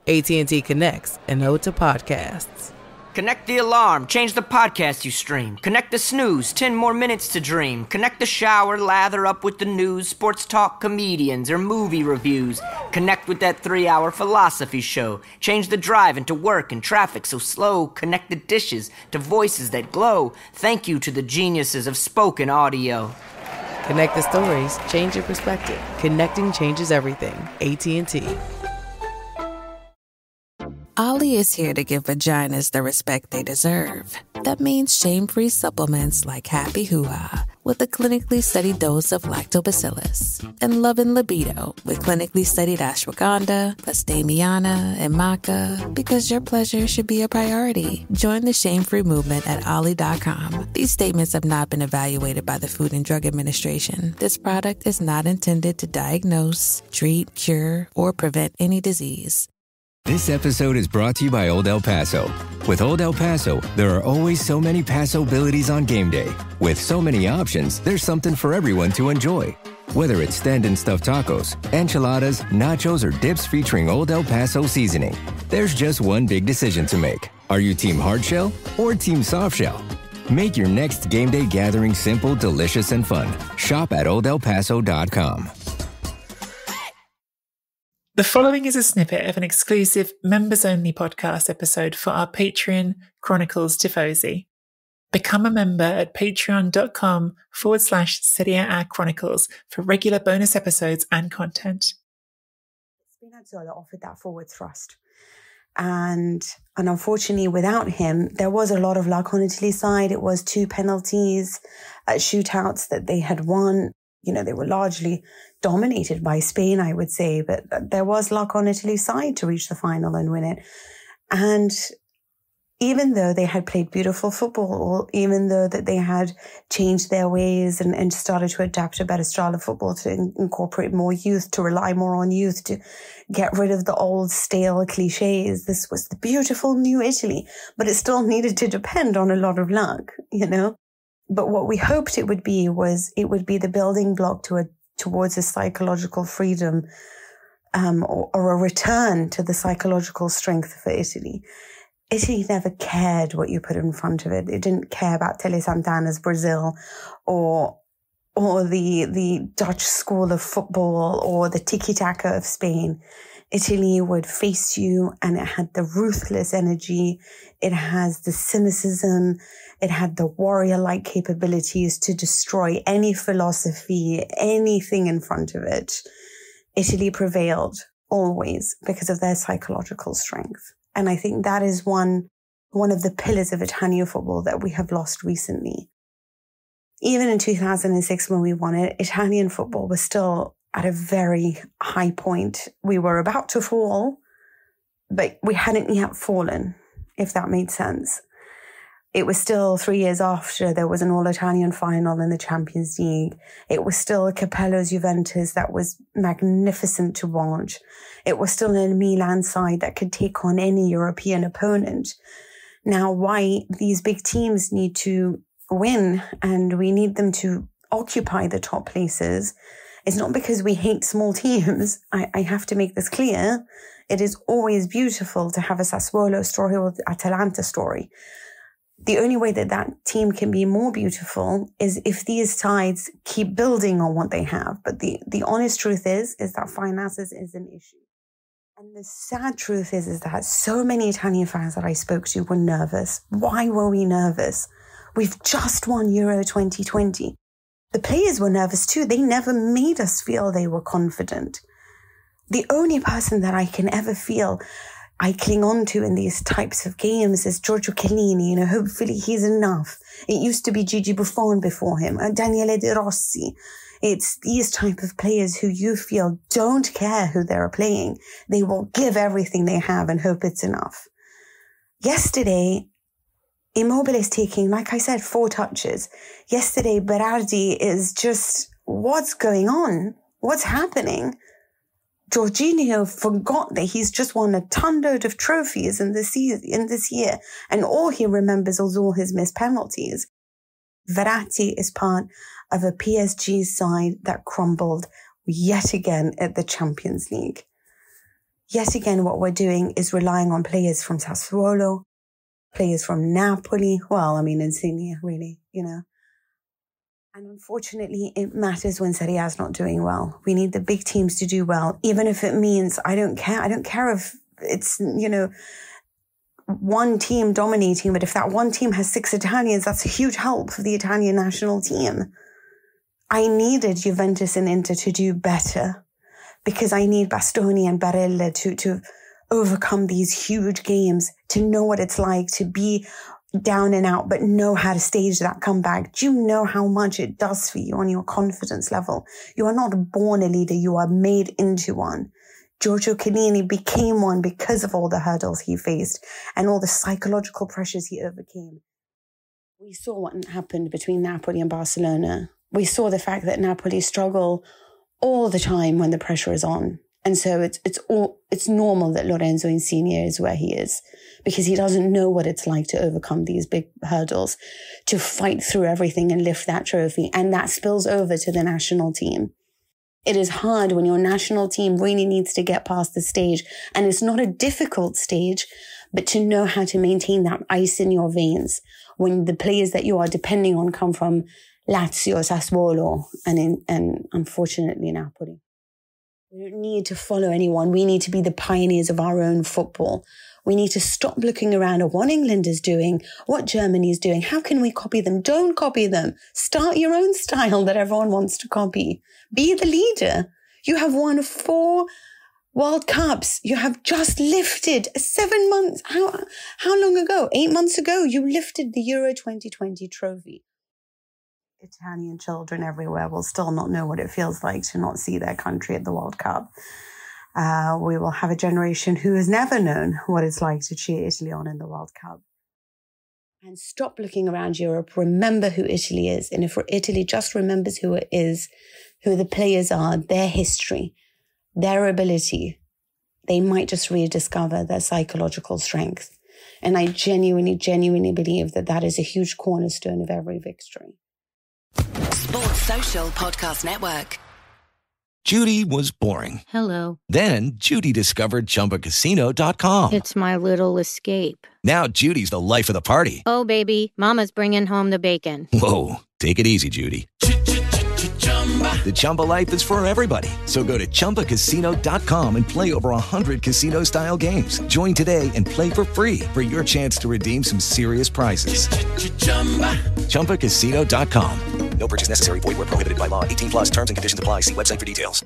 AT&T connects and ode to podcasts. Connect the alarm, change the podcast you stream. Connect the snooze, 10 more minutes to dream. Connect the shower, lather up with the news, sports talk, comedians, or movie reviews. Connect with that 3-hour philosophy show. Change the drive into work and traffic so slow. Connect the dishes to voices that glow. Thank you to the geniuses of spoken audio. Connect the stories, change your perspective. Connecting changes everything. AT&T. Ollie is here to give vaginas the respect they deserve. That means shame-free supplements like Happy Hoo-Ha with a clinically studied dose of lactobacillus, and Love and Libido with clinically studied ashwagandha, plus Damiana and maca, because your pleasure should be a priority. Join the shame-free movement at Ollie.com. These statements have not been evaluated by the Food and Drug Administration. This product is not intended to diagnose, treat, cure, or prevent any disease. This episode is brought to you by Old El Paso. With Old El Paso, there are always so many Paso-abilities on game day. With so many options, there's something for everyone to enjoy. Whether it's stand and stuffed tacos, enchiladas, nachos, or dips featuring Old El Paso seasoning, there's just one big decision to make. Are you team hard shell or team soft shell? Make your next game day gathering simple, delicious, and fun. Shop at oldelpaso.com. The following is a snippet of an exclusive members-only podcast episode for our Patreon, Chronicles Tifosi. Become a member at patreon.com/Serie A Chronicles for regular bonus episodes and content. Spinazzola offered that forward thrust. And unfortunately, without him, there was a lot of luck on Italy's side. It was 2 penalties at shootouts that they had won. You know, they were largely dominated by Spain, I would say, but there was luck on Italy's side to reach the final and win it. And even though they had played beautiful football, even though that they had changed their ways and started to adapt a better style of football, to incorporate more youth, to rely more on youth, to get rid of the old stale cliches, this was the beautiful new Italy, but it still needed to depend on a lot of luck, you know? But what we hoped it would be was it would be the building block towards a psychological freedom, or a return to the psychological strength for Italy. Italy never cared what you put in front of it. It didn't care about Tele Santana's Brazil or the Dutch school of football or the tiki-taka of Spain. Italy would face you, and it had the ruthless energy. It has the cynicism. It had the warrior-like capabilities to destroy any philosophy, anything in front of it. Italy prevailed always because of their psychological strength. And I think that is one of the pillars of Italian football that we have lost recently. Even in 2006, when we won it, Italian football was still at a very high point. We were about to fall, but we hadn't yet fallen, if that made sense. It was still 3 years after there was an all-Italian final in the Champions League. It was still Capello's Juventus that was magnificent to watch. It was still a Milan side that could take on any European opponent. Now, why these big teams need to win and we need them to occupy the top places is not because we hate small teams. I have to make this clear. It is always beautiful to have a Sassuolo story or Atalanta story. The only way that that team can be more beautiful is if these sides keep building on what they have. But the honest truth is that finances is an issue. And the sad truth is that so many Italian fans that I spoke to were nervous. Why were we nervous? We've just won Euro 2020. The players were nervous too. They never made us feel they were confident. The only person that I can ever feel I cling on to in these types of games is Giorgio Chiellini. You know, hopefully he's enough. It used to be Gigi Buffon before him, Daniele De Rossi. It's these type of players who you feel don't care who they're playing. They will give everything they have and hope it's enough. Yesterday, Immobile is taking, like I said, 4 touches. Yesterday, Berardi is just, what's going on? What's happening? Jorginho forgot that he's just won a ton-load of trophies in this year, and all he remembers is all his missed penalties. Verratti is part of a PSG side that crumbled yet again at the Champions League. yet again, what we're doing is relying on players from Sassuolo, players from Napoli. Well, I mean, Insigne, really, you know. And unfortunately, it matters when Serie A is not doing well. We need the big teams to do well, even if it means, I don't care. I don't care if it's, you know, one team dominating, but if that one team has 6 Italians, that's a huge help for the Italian national team. I needed Juventus and Inter to do better because I need Bastoni and Barella to overcome these huge games, to know what it's like to be down and out, but know how to stage that comeback. Do you know how much it does for you on your confidence level? You are not born a leader. You are made into one. Giorgio Chiellini became one because of all the hurdles he faced and all the psychological pressures he overcame. We saw what happened between Napoli and Barcelona. We saw the fact that Napoli struggle all the time when the pressure is on. And so it's normal that Lorenzo Insigne is where he is, because he doesn't know what it's like to overcome these big hurdles, to fight through everything and lift that trophy. And that spills over to the national team. It is hard when your national team really needs to get past the stage. And it's not a difficult stage, but to know how to maintain that ice in your veins when the players that you are depending on come from Lazio, Sassuolo, and unfortunately Napoli. We don't need to follow anyone. We need to be the pioneers of our own football. We need to stop looking around at what England is doing, what Germany is doing. How can we copy them? Don't copy them. Start your own style that everyone wants to copy. Be the leader. You have won 4 World Cups. You have just lifted 7 months. How long ago? 8 months ago, you lifted the Euro 2020 trophy. Italian children everywhere will still not know what it feels like to not see their country at the World Cup. We will have a generation who has never known what it's like to cheer Italy on in the World Cup. And stop looking around Europe. Remember who Italy is. And if Italy just remembers who it is, who the players are, their history, their ability, they might just rediscover their psychological strength. And I genuinely believe that that is a huge cornerstone of every victory. Sports Social Podcast Network. Judy was boring. Hello. Then Judy discovered ChumbaCasino.com. It's my little escape. Now Judy's the life of the party. Oh, baby, mama's bringing home the bacon. Whoa, take it easy, Judy. The Chumba life is for everybody. So go to ChumbaCasino.com and play over 100 casino-style games. Join today and play for free for your chance to redeem some serious prizes. ChumbaCasino.com. No purchase necessary. Void where prohibited by law. 18+ terms and conditions apply. See website for details.